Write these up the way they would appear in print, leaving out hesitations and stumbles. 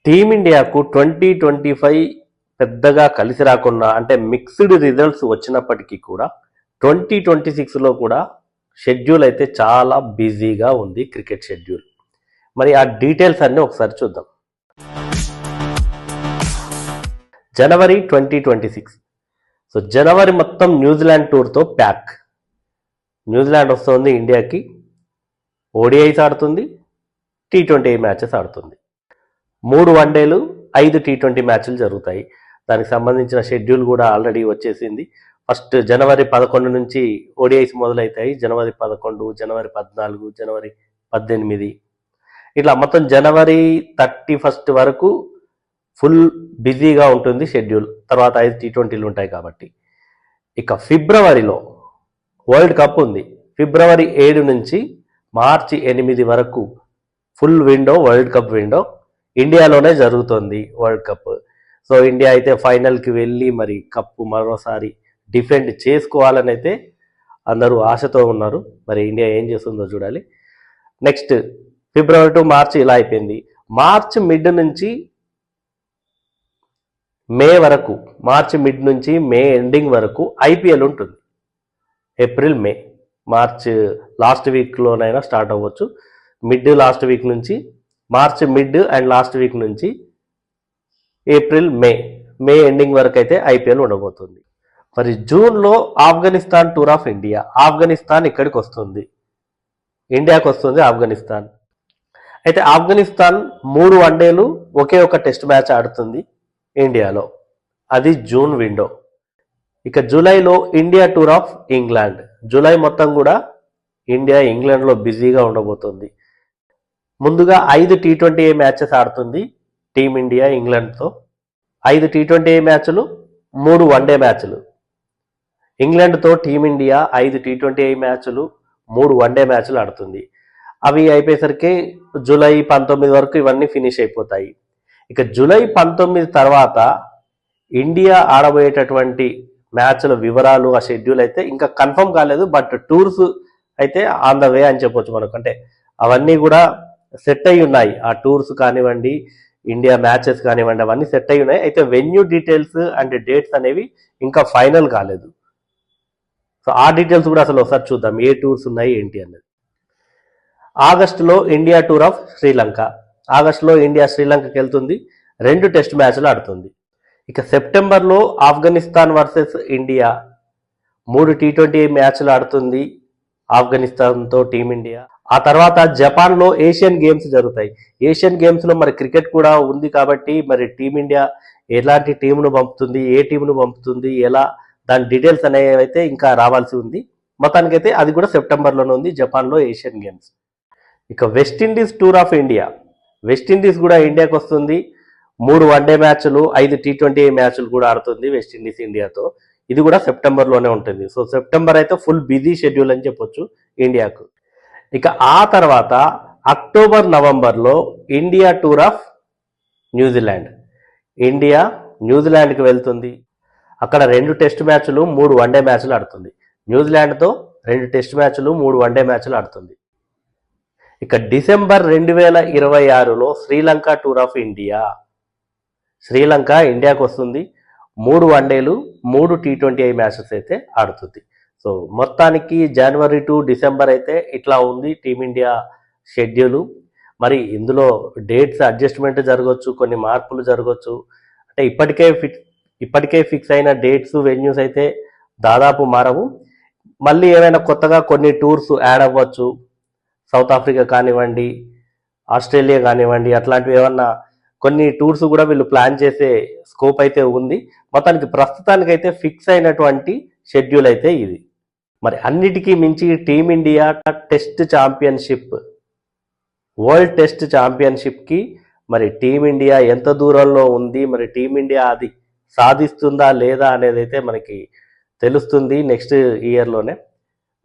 టీమిండియాకు 2025 పెద్దగా కలిసి రాకున్నా అంటే మిక్స్డ్ రిజల్ట్స్ వచ్చినప్పటికీ కూడా 2026లో కూడా షెడ్యూల్ అయితే చాలా బిజీగా ఉంది క్రికెట్ షెడ్యూల్. మరి ఆ డీటెయిల్స్ అన్నీ ఒకసారి చూద్దాం. జనవరి 2026. సో జనవరి మొత్తం న్యూజిలాండ్ టూర్తో ప్యాక్. న్యూజిలాండ్ వస్తుంది ఇండియాకి, ఓడిఐస్ ఆడుతుంది, T20 మ్యాచెస్ ఆడుతుంది, 3 వన్డేలు 5 T20 మ్యాచ్లు జరుగుతాయి. దానికి సంబంధించిన షెడ్యూల్ కూడా ఆల్రెడీ వచ్చేసింది. ఫస్ట్ జనవరి 11 నుంచి ఓడిఐస్ మొదలవుతాయి. జనవరి 11, జనవరి 14, జనవరి 18, ఇట్లా మొత్తం జనవరి 31 వరకు ఫుల్ బిజీగా ఉంటుంది షెడ్యూల్. తర్వాత 5 T20లు ఉంటాయి కాబట్టి. ఇక ఫిబ్రవరిలో వరల్డ్ కప్ ఉంది. ఫిబ్రవరి 7 నుంచి మార్చి 8 వరకు full window, world cup window ఇండియాలోనే జరుగుతుంది వరల్డ్ కప్. సో ఇండియా అయితే ఫైనల్కి వెళ్ళి మరి కప్పు మరోసారి డిఫెండ్ చేసుకోవాలని అయితే అందరూ ఆశతో ఉన్నారు. మరి ఇండియా ఏం చేస్తుందో చూడాలి. నెక్స్ట్ ఫిబ్రవరి టు మార్చి ఇలా అయిపోయింది. మార్చ్ మిడ్ నుంచి మే వరకు, మార్చ్ మిడ్ నుంచి మే ఎండింగ్ వరకు ఐపీఎల్ ఉంటుంది. ఏప్రిల్, మే, మార్చ్ లాస్ట్ వీక్లోనైనా స్టార్ట్ అవ్వచ్చు. మిడ్ లాస్ట్ వీక్ నుంచి, March mid and last week నుంచి ఏప్రిల్, మే ఎండింగ్ వరకు అయితే ఐపీఎల్ ఉండబోతుంది. మరి జూన్లో Afghanistan tour of India. Afghanistan ఇక్కడికి వస్తుంది, ఇండియాకి వస్తుంది ఆఫ్ఘనిస్తాన్. అయితే ఆఫ్ఘనిస్తాన్ 3 వన్డేలు ఒకే ఒక టెస్ట్ మ్యాచ్ ఆడుతుంది ఇండియాలో, అది జూన్ విండో. ఇక జూలైలో India tour of England. July మొత్తం కూడా ఇండియా ఇంగ్లాండ్లో బిజీగా ఉండబోతుంది. ముందుగా 5 T20 మ్యాచెస్ ఆడుతుంది టీమిండియా ఇంగ్లాండ్తో. 5 T20 మ్యాచ్లు, 3 వన్డే మ్యాచ్లు. ఇంగ్లాండ్తో టీమిండియా 5 T20 మ్యాచ్లు, 3 వన్డే మ్యాచ్లు ఆడుతుంది. అవి అయిపోయేసరికి జూలై 19 వరకు ఇవన్నీ ఫినిష్ అయిపోతాయి. ఇక జూలై 19 తర్వాత ఇండియా ఆడబోయేటటువంటి మ్యాచ్ల వివరాలు, ఆ షెడ్యూల్ అయితే ఇంకా కన్ఫర్మ్ కాలేదు. బట్ టూర్స్ అయితే ఆన్ ద వే అని చెప్పొచ్చు మనకు. అంటే అవన్నీ కూడా సెట్ అయి ఉన్నాయి. ఆ టూర్స్ కానివ్వండి, ఇండియా మ్యాచెస్ కానివ్వండి, అవన్నీ సెట్ అయి ఉన్నాయి. అయితే వెన్యూ డీటెయిల్స్ అండ్ డేట్స్ అనేవి ఇంకా ఫైనల్ కాలేదు. సో ఆ డీటెయిల్స్ కూడా అసలు ఒకసారి చూద్దాం, ఏ టూర్స్ ఉన్నాయి ఏంటి అన్నది. ఆగస్టులో ఇండియా టూర్ ఆఫ్ శ్రీలంక. ఆగస్టులో ఇండియా శ్రీలంకకి వెళ్తుంది, 2 టెస్ట్ మ్యాచ్లు ఆడుతుంది. ఇక సెప్టెంబర్లో ఆఫ్ఘనిస్తాన్ వర్సెస్ ఇండియా 3 T20 మ్యాచ్లు ఆడుతుంది ఆఫ్ఘనిస్తాన్తో టీమిండియా. ఆ తర్వాత జపాన్లో ఏషియన్ గేమ్స్ జరుగుతాయి. ఏషియన్ గేమ్స్లో మరి క్రికెట్ కూడా ఉంది కాబట్టి మరి టీమిండియా ఎలాంటి టీంను పంపుతుంది, ఏ టీంను పంపుతుంది, ఎలా, దాని డీటెయిల్స్ అనేవి అయితే ఇంకా రావాల్సి ఉంది. మొత్తానికైతే అది కూడా సెప్టెంబర్లోనే ఉంది, జపాన్లో ఏషియన్ గేమ్స్. ఇక West Indies tour of India. West Indies కూడా ఇండియాకి వస్తుంది, 3 వన్డే మ్యాచ్లు, 5 T20 మ్యాచ్లు కూడా ఆడుతుంది వెస్టిండీస్ ఇండియాతో. ఇది కూడా సెప్టెంబర్లోనే ఉంటుంది. సో సెప్టెంబర్ అయితే ఫుల్ బిజీ షెడ్యూల్ అని చెప్పొచ్చు ఇండియాకు. ఇక ఆ తర్వాత అక్టోబర్, నవంబర్లో India tour of New Zealand. India న్యూజిలాండ్కి వెళ్తుంది. అక్కడ 2 టెస్ట్ మ్యాచ్లు, 3 వన్డే మ్యాచ్లు ఆడుతుంది. న్యూజిలాండ్తో 2 టెస్ట్ మ్యాచ్లు, 3 వన్డే మ్యాచ్లు ఆడుతుంది. ఇక డిసెంబర్ 2026లో Sri Lanka tour of India. Sri Lanka ఇండియాకి వస్తుంది, 3 వన్డేలు, 3 T20 మ్యాచెస్ అయితే ఆడుతుంది. సో మొత్తానికి జనవరి టు డిసెంబర్ అయితే ఇట్లా ఉంది టీమిండియా షెడ్యూలు. మరి ఇందులో డేట్స్ అడ్జస్ట్మెంట్ జరగవచ్చు, కొన్ని మార్పులు జరగవచ్చు. అంటే ఇప్పటికే ఫిక్స్ అయిన డేట్స్, వెన్యూస్ అయితే దాదాపు మారవు. మళ్ళీ ఏమైనా కొత్తగా కొన్ని టూర్స్ యాడ్ అవ్వచ్చు. సౌత్ ఆఫ్రికా కానివ్వండి, ఆస్ట్రేలియా కానివ్వండి, అట్లాంటివి ఏమన్నా కొన్ని టూర్స్ కూడా వీళ్ళు ప్లాన్ చేసే స్కోప్ అయితే ఉంది. మొత్తానికి ప్రస్తుతానికైతే ఫిక్స్ అయినటువంటి షెడ్యూల్ అయితే ఇది. మరి అన్నిటికీ మించి team India test championship, world test ఛాంపియన్షిప్కి మరి టీమిండియా ఎంత దూరంలో ఉంది, మరి టీమిండియా అది సాధిస్తుందా లేదా అనేది అయితే మనకి తెలుస్తుంది నెక్స్ట్ ఇయర్లోనే.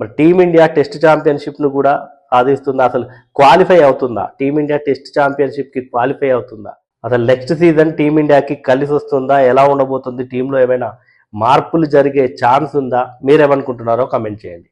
మరి టీమిండియా టెస్ట్ ఛాంపియన్షిప్ను కూడా సాధిస్తుందా, అసలు క్వాలిఫై అవుతుందా, టీమిండియా టెస్ట్ ఛాంపియన్షిప్కి క్వాలిఫై అవుతుందా, అసలు నెక్స్ట్ సీజన్ టీమిండియాకి కలిసి వస్తుందా, ఎలా ఉండబోతుంది, టీంలో ఏమైనా మార్పులు జరిగే ఛాన్స్ ఉందా, మీరేమనుకుంటున్నారో కామెంట్ చేయండి.